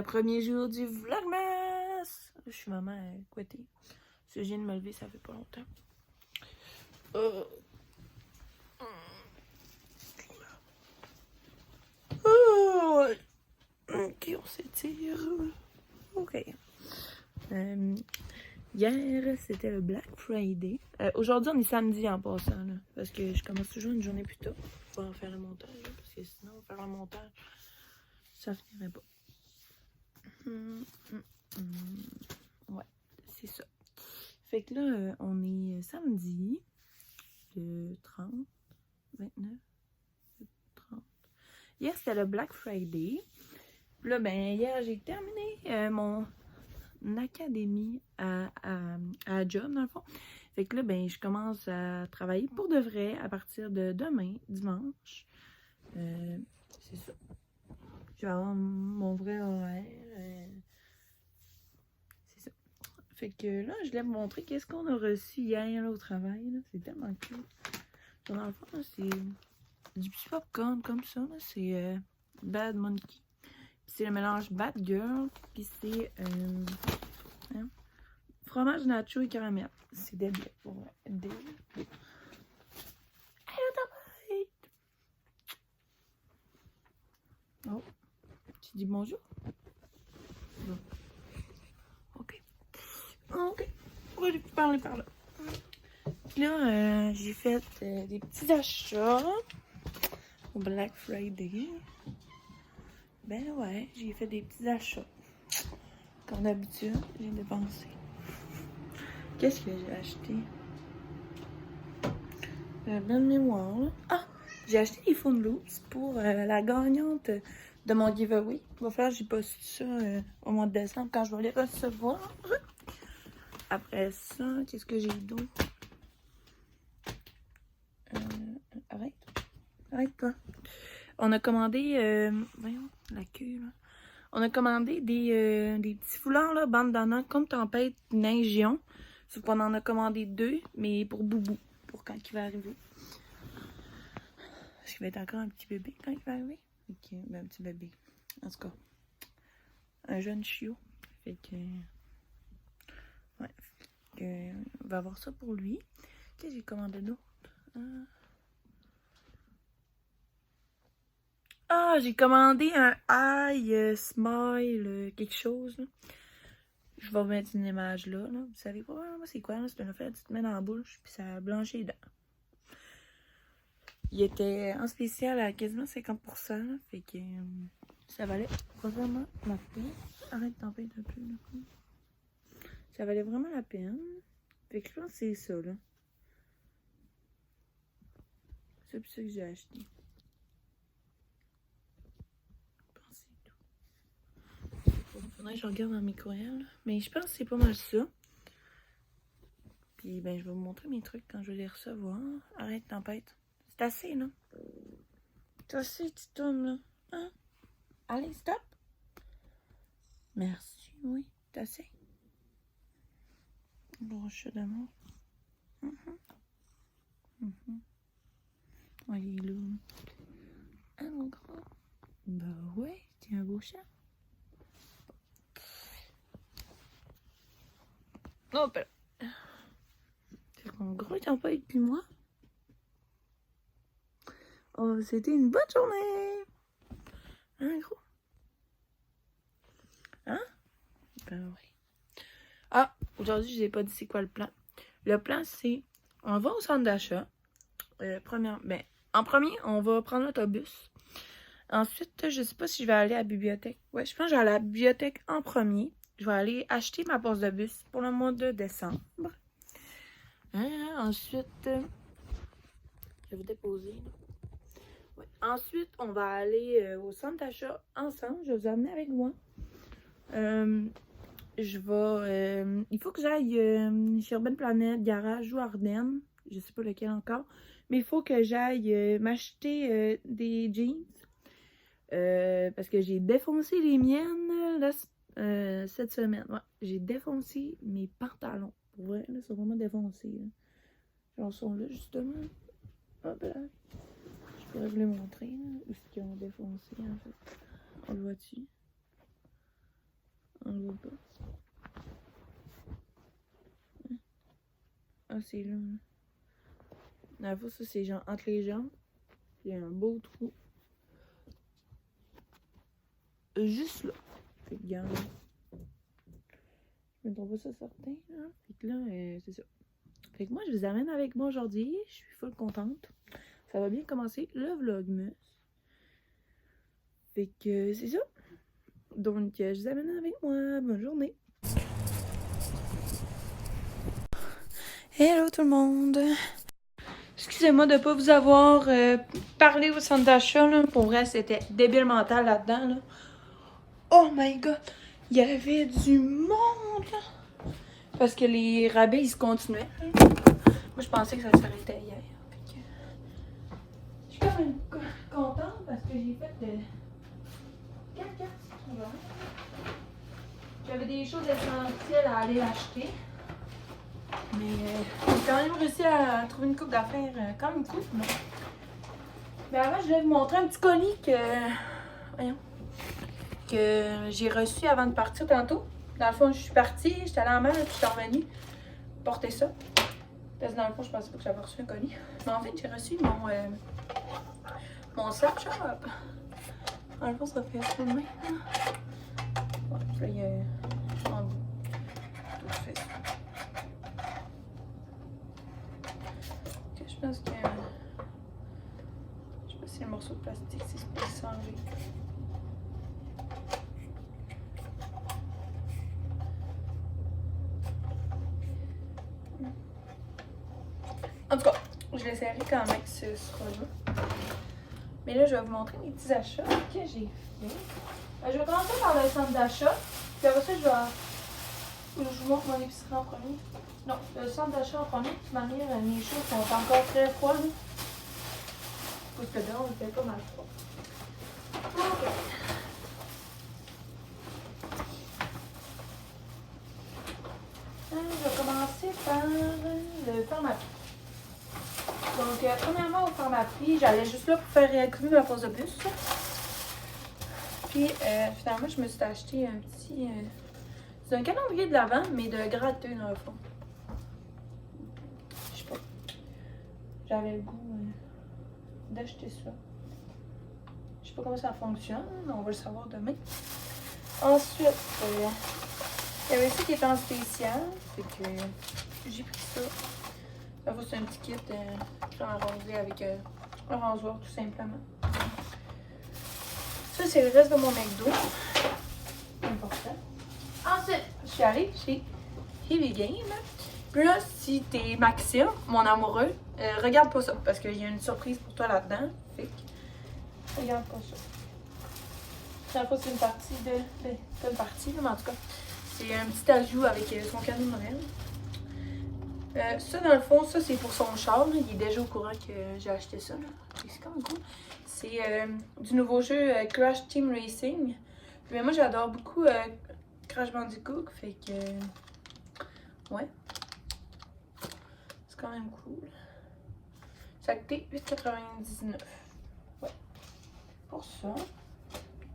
premier jour du Vlogmas! Je suis vraiment couettée. Si je viens de me lever, ça fait pas longtemps. Ok, on s'étire. Ok. Hier, c'était le Black Friday. Aujourd'hui, on est samedi en passant, là, parce que je commence toujours une journée plus tôt pour en faire le montage, là, parce que sinon, faire le montage, ça finirait pas. Ouais, c'est ça. Fait que là, on est samedi, le 30, 29, 30. Hier, c'était le Black Friday. Puis là, ben, hier, j'ai terminé mon académie à job, dans le fond. Fait que là, ben, je commence à travailler pour de vrai à partir de demain, dimanche. C'est ça. Je vais avoir mon vrai horaire. C'est ça. Fait que là, je voulais vous montrer qu'est-ce qu'on a reçu hier là, au travail. C'est tellement cool. Dans le fond, c'est du petit popcorn comme ça. C'est Bad Monkey. C'est le mélange Bad Girl. Puis c'est fromage nacho et caramel. C'est débile pour vrai. Débile. Oh, tu dis bonjour? Bon. Ok. Ok. On va lui parler par là. Puis là, j'ai fait des petits achats au Black Friday. Ben ouais, j'ai fait des petits achats. Comme d'habitude, j'ai dépensé. Qu'est-ce que j'ai acheté? Bonne mémoire, là. Ah! J'ai acheté des Fun Loops pour la gagnante de mon giveaway. Il va falloir que j'y poste ça au mois de décembre quand je vais les recevoir. Après ça, qu'est-ce que j'ai d'autre? Arrête. Arrête toi. On a commandé, voyons, la queue là. On a commandé des petits foulards là, bandana comme tempête neige-ion. Sauf qu'on en a commandé 2, mais pour Boubou, pour quand il va arriver. Est-ce qu'il va être encore un petit bébé quand il va arriver? Ok, ben un petit bébé. En tout cas, un jeune chiot. Fait que, ouais, fait que, on va avoir ça pour lui. Qu'est-ce que j'ai commandé d'autre? Ah, j'ai commandé un eye smile quelque chose. Là. Je vais vous mettre une image là. Vous savez pas moi c'est quoi? C'est une affaire que tu te mets dans la bouche puis ça blanchit les dents. Il était en spécial à quasiment 50%. Là, fait que ça valait vraiment la peine. Arrête de tempête un peu. Là. Ça valait vraiment la peine. Fait que je pense que c'est ça là. C'est pour ça que j'ai acheté. Faudrait que je regarde dans mes courriels. Mais je pense que c'est pas mal ça. Puis ben je vais vous montrer mes trucs quand je vais les recevoir. Arrête tempête. C'est assez là. C'est assez, tu tournes là. Hein? Allez, stop. Merci, oui. C'est assez. Broche d'amour. Ouais, il est là. Ah mon gros. Bah ouais, t'es un beau chat. Oh, ben. C'est mon gros, il t'en pas depuis moi. Oh, c'était une bonne journée. Hein, gros? Hein? Ben oui. Ah, aujourd'hui, je vous ai pas dit c'est quoi le plan. Le plan, c'est on va au centre d'achat. En premier, on va prendre l'autobus. Ensuite, je sais pas si je vais aller à la bibliothèque. Ouais, je pense que je vais aller à la bibliothèque en premier. Je vais aller acheter ma passe de bus pour le mois de décembre. Ensuite, je vais vous déposer. Ouais. Ensuite, on va aller au centre d'achat ensemble. Je vais vous amener avec moi. Il faut que j'aille chez Urban Planet, Garage ou Ardennes. Je sais pas lequel encore. Mais il faut que j'aille m'acheter des jeans. Parce que j'ai défoncé les miennes cette semaine. Ouais, j'ai défoncé mes pantalons. Pour vrai, là, ils sont vraiment défoncés. Là. Genre, sont là, justement. Hop là. Je pourrais vous les montrer. Là, où est-ce qu'ils ont défoncé, en fait. On le voit-tu? On le voit pas. Ah, c'est là. Dans la fois, ça, c'est genre entre les jambes. Il y a un beau trou. Juste là. Fait que, regarde. Je me trouve pas ça certain, là. Fait que là, c'est ça. Fait que moi, je vous amène avec moi aujourd'hui. Je suis full contente. Ça va bien commencer le vlogmas. Fait que c'est ça. Donc, je vous amène avec moi. Bonne journée. Hello tout le monde. Excusez-moi de ne pas vous avoir parlé au centre d'achat. Pour vrai, c'était débile mental là-dedans. Là. Oh my god. Il y avait du monde. Là. Parce que les rabais, ils se continuaient. Moi, je pensais que ça s'arrêtait hier. Je suis quand même contente parce que j'ai fait 4 cartes. J'avais des choses essentielles à aller acheter. Mais j'ai quand même réussi à trouver une coupe d'affaires quand même cool. Mais avant, je voulais vous montrer un petit colis que j'ai reçu avant de partir tantôt. Dans le fond, je suis partie, j'étais allée en mer, puis je suis revenue porter ça. Parce que dans le fond, je pensais pas que j'avais reçu un colis. Mais en fait, j'ai reçu mon Snapchat. Dans le fond, ça fait ça de main. Bon, puis là, il y a en bout. Tout fait ça. Okay, je pense que... Je sais pas si le morceau de plastique, c'est supposé s'enlever. En tout cas, je l'essaierai quand même que ce sera là. Mais là, je vais vous montrer mes petits achats que j'ai fait. Je vais commencer par le centre d'achat. Puis après ça, je vous montre mon épicerie en premier. Non, le centre d'achat en premier. De toute manière, mes choses sont encore très froides. Parce que dehors, il fait pas mal froid. Ok. Je vais commencer par le Pharmaprix. Donc, premièrement, au Pharmaprix, j'allais juste là pour faire réactiver ma pause de bus. Puis, finalement, je me suis acheté un petit... c'est un calendrier de l'Avent, mais de gratteux dans le fond. Je sais pas. J'avais le goût d'acheter ça. Je sais pas comment ça fonctionne, mais on va le savoir demain. Ensuite, il y avait ça qui était en spécial. Fait que j'ai pris ça. C'est un petit kit arrosé avec un rasoir tout simplement. Ça, c'est le reste de mon McDo. Important. Ensuite, je suis allée chez Heavy Game. Puis là, si t'es Maxime, mon amoureux, regarde pas ça. Parce qu'il y a une surprise pour toi là-dedans. Fait que, regarde pas ça. C'est une partie de... pas une partie, mais en tout cas, c'est un petit ajout avec son cadeau de Noël. Ça, dans le fond, ça, c'est pour son char. Là. Il est déjà au courant que j'ai acheté ça. C'est quand même cool. C'est du nouveau jeu Crash Team Racing. Mais moi, j'adore beaucoup Crash Bandicoot. Fait que... ouais. C'est quand même cool. Ça a coûté 8,99. Ouais. Pour ça.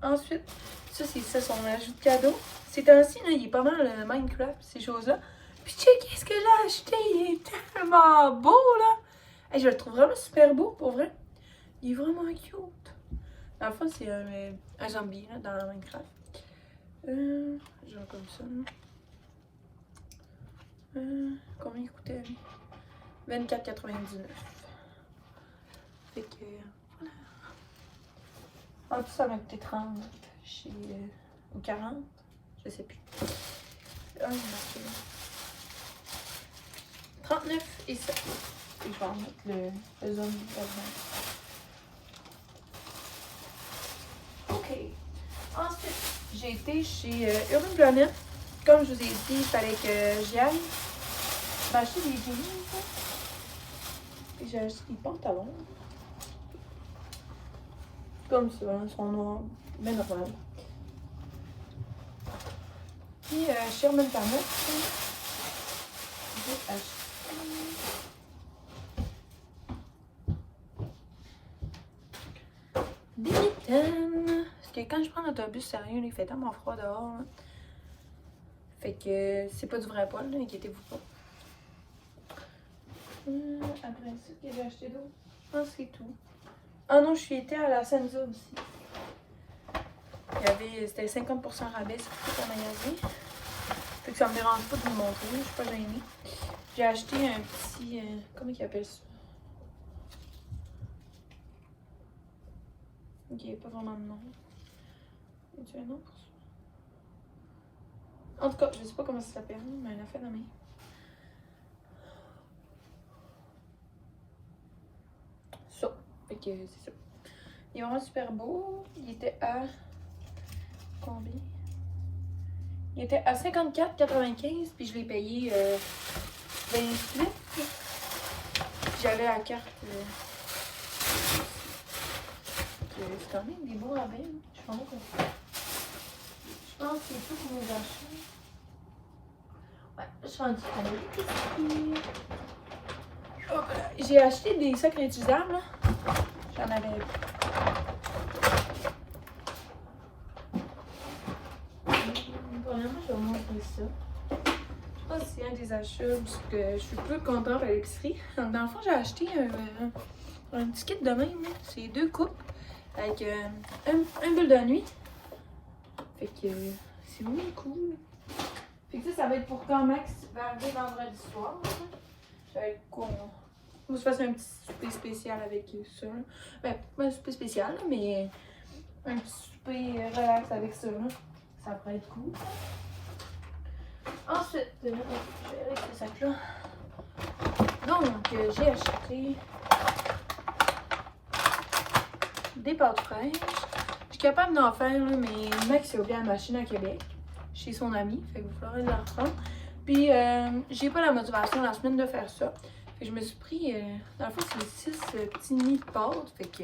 Ensuite, ça, c'est ça, son ajout de cadeau. Ces temps-ci, il est pas mal Minecraft, ces choses-là. Puis checkez ce que j'ai acheté, il est tellement beau, là! Hey, je le trouve vraiment super beau, pour vrai. Il est vraiment cute. Dans le fond, c'est un zombie, là, dans Minecraft. Genre comme ça, là. Combien il coûtait, lui? 24,99. Fait que, voilà. En tout, ça m'a coûté 30 chez... ou 40, je sais plus. Ah, il m'a marqué là. 39 et 7. Et je vais en mettre le zombie là-dedans. Ok. Ensuite, j'ai été chez Urban Planet. Comme je vous ai dit, il fallait que j'y aille. J'ai acheté des jeans. Et j'ai acheté des pantalons. Comme ça, ils sont noirs. Mais normal. Puis chez Urban Planet, j'ai acheté des mitaines. Parce que quand je prends l'autobus, sérieux, il fait tellement froid dehors. Là. Fait que c'est pas du vrai poil, là, inquiétez-vous pas. Après ça, que j'ai acheté d'autre? Je pense que c'est tout. Ah non, je suis été à la Senza aussi. C'était 50% rabais sur tout le magasin. Fait que ça me dérange pas de vous le montrer, je suis pas gênée. J'ai acheté un petit... comment ils appellent ça? Ok, il n'y a pas vraiment de nom. Y a-tu un nom pour ça? En tout cas, je sais pas comment ça s'appelle, mais elle a fait la main. Ça. Fait que c'est ça. Il est vraiment super beau. Il était à... combien? Il était à 54,95 puis je l'ai payé 28. J'avais la carte. C'est quand même des beaux rabais. Je pense que c'est tout pour mes achats. Ouais, je suis rendue à l'épicerie. J'ai acheté des sacs réutilisables. J'en avais. Premièrement, je vais vous montrer ça. Je pense que c'est un des achats parce que je suis peu contente à l'épicerie. Donc, dans le fond, j'ai acheté un petit kit de même. C'est 2 coupes avec un bulle de nuit. Fait que c'est vraiment cool. Fait que ça va être pour quand Max va arriver vendredi soir. Ça va être cool. On va se faire un petit souper spécial avec ça. Ben, pas un souper spécial, mais un petit souper relax avec ça. Ça pourrait être cool. Ensuite, je vais avec ce sac-là. Donc, j'ai acheté des pâtes fraîches. Je suis capable d'en faire, là, mais Max a oublié la machine à Québec, chez son ami. Fait que vous faudrait la reprendre. Puis, j'ai pas la motivation la semaine de faire ça. Fait que je me suis pris, dans le fond, c'est 6 petits nids de pâtes. Fait que,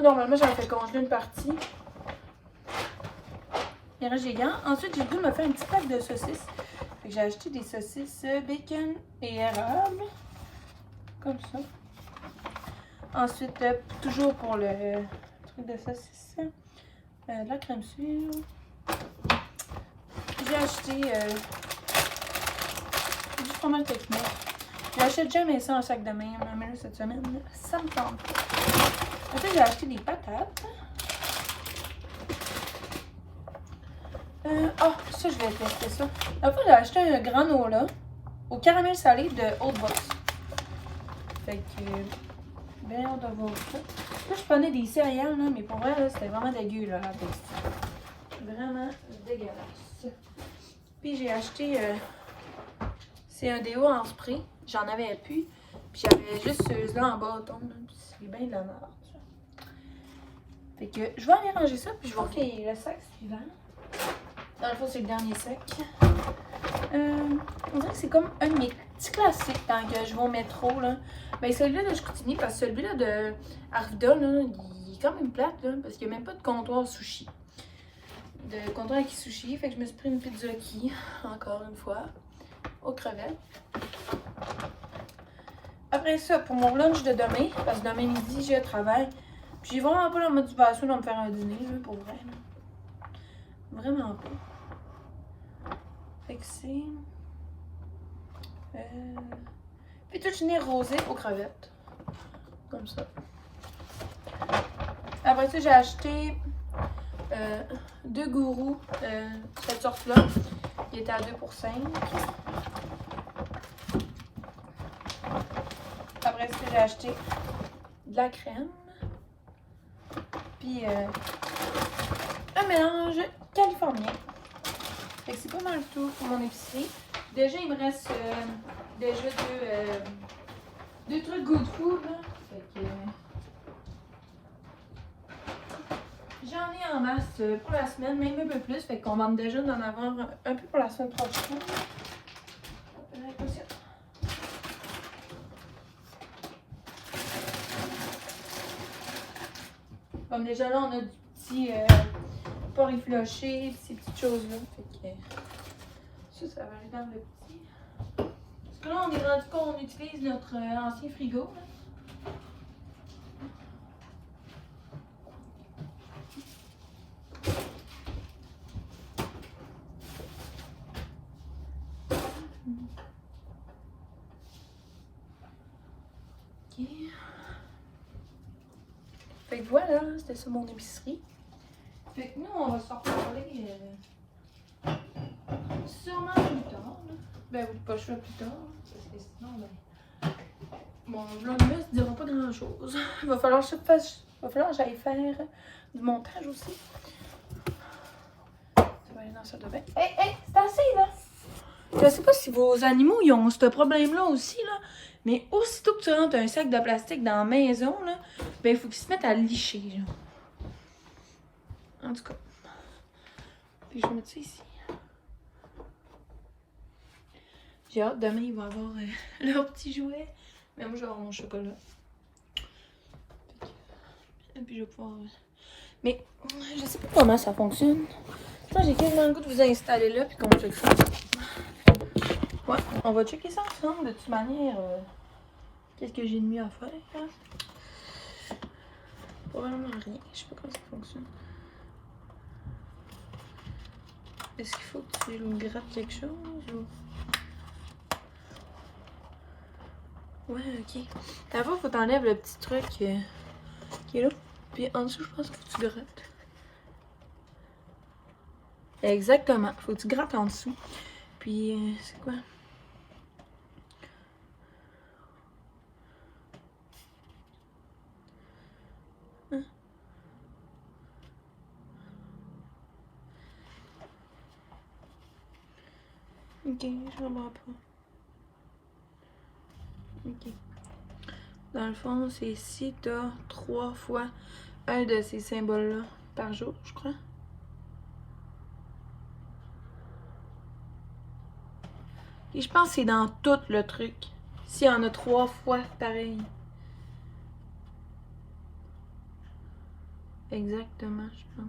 normalement, j'en fais congeler une partie. Il reste gigant. Ensuite, j'ai dû me faire un petit pack de saucisses. Fait que j'ai acheté des saucisses bacon et érable. Comme ça. Ensuite, toujours pour le truc de saucisse, de la crème sûre. J'ai acheté du fromage technique. J'achète jamais ça en sac de même, mais là, cette semaine, ça me tente. Ensuite, j'ai acheté des patates. Ça, je vais tester ça. Après, j'ai acheté un granola au caramel salé de Old Box. Fait que, bien hâte de voir ça. Là, je prenais des céréales, là, mais pour vrai, là, c'était vraiment dégueu, là, la texture. Vraiment dégueulasse. Puis, j'ai acheté, c'est un déo en spray. J'en avais plus. Puis, j'avais juste ceux-là en bâton, là. Puis, c'est bien de la merde, ça. Fait que, je vais aller ranger ça, puis je vais voir le sac suivant. Dans le fond, c'est le dernier sac. On dirait que c'est comme un de mes petits classiques quand je vais au métro. Là. Ben, celui-là de Chicoutimi, parce que celui-là de Arvida, là, il est quand même plate, là, parce qu'il n'y a même pas de comptoir sushi. De comptoir avec sushi. Fait que je me suis pris une pizza-ki, encore une fois, aux crevettes. Après ça, pour mon lunch de demain, parce que demain midi, je travaille. Puis j'ai vraiment pas la motivation de me faire un dîner, là, pour vrai. Là. Vraiment pas. Fait que c'est fettuccine rosé aux crevettes. Comme ça. Après ça, j'ai acheté 2 gourous, cette sorte-là. Il était à 2 pour 5. Après ça, j'ai acheté de la crème. Puis un mélange californien. Fait que c'est pas mal tout pour mon épicerie. Déjà, il me reste déjà deux trucs good food. Là. Fait que, j'en ai en masse pour la semaine, même un peu plus. Fait qu'on va déjà d'en avoir un peu pour la semaine prochaine. Comme déjà là, on a du petit porc effiloché, ces petites choses-là. Fait que ça va aller dans le petit. Parce que là, on est rendu qu'on utilise notre ancien frigo. Là. Ok. Fait que voilà, c'était ça mon épicerie. Fait que nous, on va se reparler sûrement plus tard. Là. Ben oui, pas le choix plus tard. Parce que sinon, ben... Mon vlogmas ne dira pas grand chose. Il va falloir que j'aille faire du montage aussi. Ça va aller dans ça de bain. Hey, c'est assez là! Je sais pas si vos animaux ils ont ce problème-là aussi, là. Mais aussitôt que tu rentres un sac de plastique dans la maison, là, ben il faut qu'ils se mettent à licher, là. En tout cas. Puis je vais mettre ça ici. J'ai hâte, demain ils vont avoir leur petit jouet. Mais moi je vais avoir mon chocolat. Et puis je vais pouvoir... Mais je sais pas comment ça fonctionne. J'ai quasiment le goût de vous installer là puis qu'on check ça. Ouais, on va checker ça ensemble de toute manière. Qu'est-ce que j'ai de mieux à faire? Hein? Probablement rien. Je sais pas comment ça fonctionne. Est-ce qu'il faut que tu grattes quelque chose ou... Ouais, ok. D'abord, il faut t'enlèves le petit truc qui est là. Puis en dessous, je pense qu'il faut que tu grattes. Exactement. Faut que tu grattes en dessous. Puis, c'est quoi? Hein? Ok, je comprends pas. Ok. Dans le fond, c'est si t'as 3 fois un de ces symboles-là par jour, je crois. Et je pense que c'est dans tout le truc. S'il y en a 3 fois pareil. Exactement, je pense.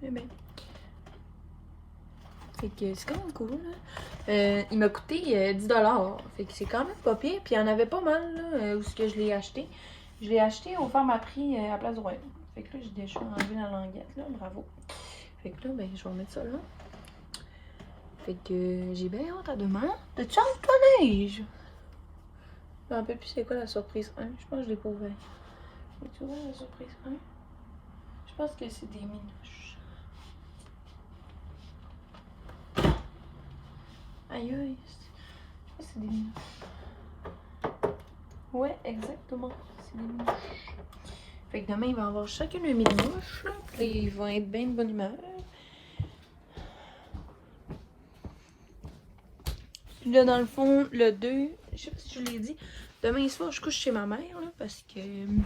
Eh bien. Fait que c'est quand même cool, là. Il m'a coûté 10$. Fait que c'est quand même pas pire. Puis il y en avait pas mal, là, où est-ce que je l'ai acheté. Je l'ai acheté au Pharmaprix à Place du Royaume. Fait que là, j'ai déjà enlevé la languette, là. Bravo. Fait que là, ben, je vais remettre ça là. Fait que j'ai bien hâte à demain. T'as-tu envie de toi neige? Je me rappelle plus c'est quoi la surprise 1. Je pense que je l'ai pas ouvert. Tu vois la surprise 1? Je pense que c'est des minoches. Aïe aïe. C'est des minoches. Ouais, exactement. C'est des minoches. Fait que demain, il va y avoir chacune une minoche. Puis ils vont être bien de bonne humeur. Puis là, dans le fond, le 2, je sais pas si je l'ai dit, demain soir, je couche chez ma mère, là, parce qu'il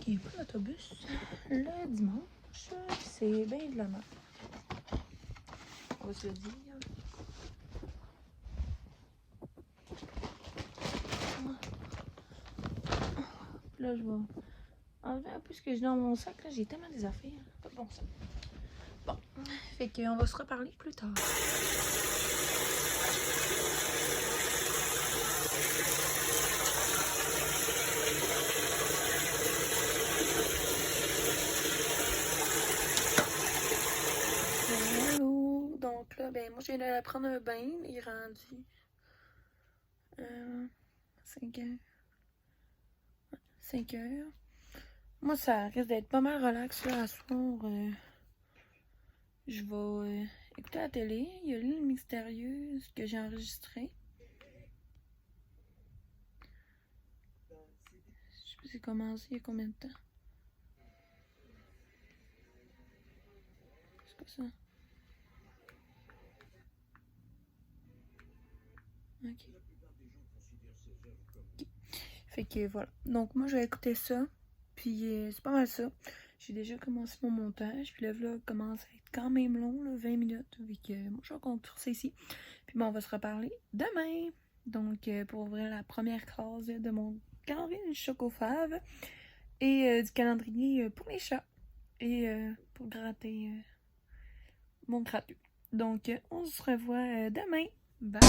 n'y a pas d'autobus. Le dimanche, c'est bien de la merde. On va se le dire. Là, je vais enlever un peu ce que j'ai dans mon sac. Là, j'ai tellement des affaires. Pas de bon sens. Bon, fait qu'on va se reparler plus tard. Hello! Donc là, ben moi, je viens d'aller prendre un bain. Il est rendu 5 heures. 5 heures. Moi, ça risque d'être pas mal relax là à soir. Je vais écouter la télé. Il y a l'île mystérieuse que j'ai enregistrée. Je sais pas si c'est commencé il y a combien de temps. C'est quoi ça? Ok. Fait que voilà. Donc moi je vais écouter ça. Puis c'est pas mal ça. J'ai déjà commencé mon montage. Puis le vlog commence à être quand même long, là, 20 minutes. Fait que moi je vais conclure ça ici. Puis bon, on va se reparler demain. Donc pour ouvrir la première case de mon calendrier du Chocofave. Et du calendrier pour les chats. Et pour gratter mon gratteux. Donc on se revoit demain. Bye!